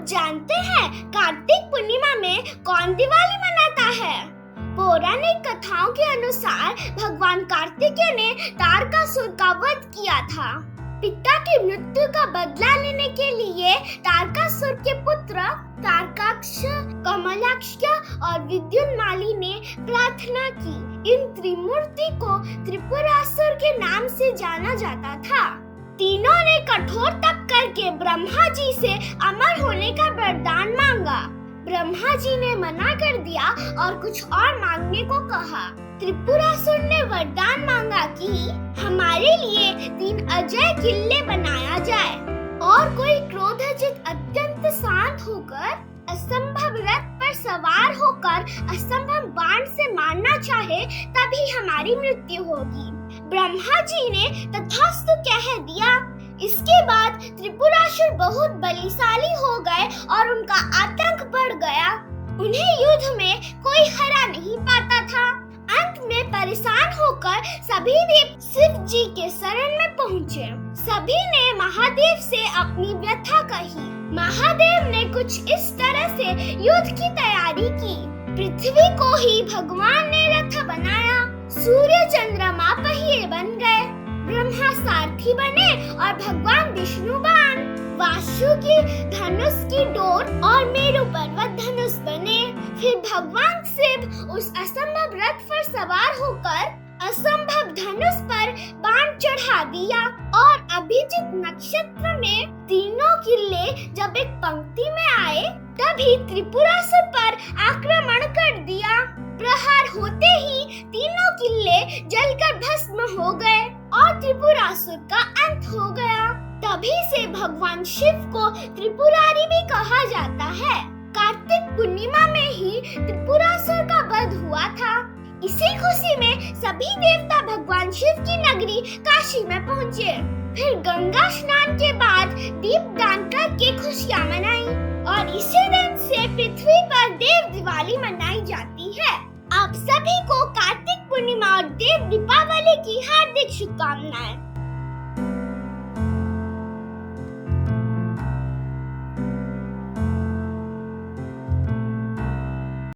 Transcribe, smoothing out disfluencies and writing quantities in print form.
आप जानते हैं कार्तिक पूर्णिमा में कौन दिवाली मनाता है? पौराणिक कथाओं के अनुसार भगवान कार्तिकेय ने तारकासुर का वध किया था। पिता की मृत्यु का बदला लेने के लिए तारकासुर के पुत्र तारकाक्ष, कमलाक्ष और विद्युन्माली ने प्रार्थना की। इन त्रिमूर्ति को त्रिपुरासुर के नाम से जाना जाता था। तीनों ने कठोर तप करके ब्रह्मा जी से अमर होने का वरदान मांगा। ब्रह्मा जी ने मना कर दिया और कुछ और मांगने को कहा। त्रिपुरासुर ने वरदान मांगा कि हमारे लिए 3 अजय किले बनाया जाए और कोई क्रोधाजित अत्यंत शांत होकर असंभव रथ पर सवार होकर असंभव बाण से मारना चाहे तभी हमारी मृत्यु होगी। ब्रह्मा जी ने तथास्तु कह दिया। इसके बाद त्रिपुरासुर बहुत बलशाली हो गए और उनका आतंक बढ़ गया। उन्हें युद्ध में कोई हरा नहीं पाता था। अंत में परेशान होकर सभी देव शिव जी के शरण में पहुँचे। सभी ने महादेव से अपनी व्यथा कही। महादेव ने कुछ इस तरह से युद्ध की तैयारी की। पृथ्वी को ही भगवान ने रथ बनाया। सूर्य चंद्रमा पहिए बन गए। ब्रह्मा सारथी बने और भगवान विष्णु बाण, वासुकी धनुष की डोर और मेरु पर्वत धनुष बने। फिर भगवान शिव उस असंभव रथ पर सवार होकर असंभव धनुष पर बाण चढ़ा दिया और अभिजीत नक्षत्र में तीनों किले जब एक पंक्ति में आए तभी त्रिपुरासुर पर आक्रमण कर दिया। प्रहार होते ही तीनों किले जलकर भस्म हो गए और त्रिपुरासुर का अंत हो गया। तभी से भगवान शिव को त्रिपुरारी भी कहा जाता है। कार्तिक पूर्णिमा में ही त्रिपुरासुर का वध हुआ था। इसी खुशी में सभी देवता भगवान शिव की नगरी काशी में पहुँचे। फिर गंगा स्नान के बाद दीपदान करके खुशियाँ मनाई और इसी दिन से पृथ्वी पर देव दिवाली मनाई जाती है। आप सभी को कार्तिक पूर्णिमा और देव दीपावली की हार्दिक शुभकामनाएं।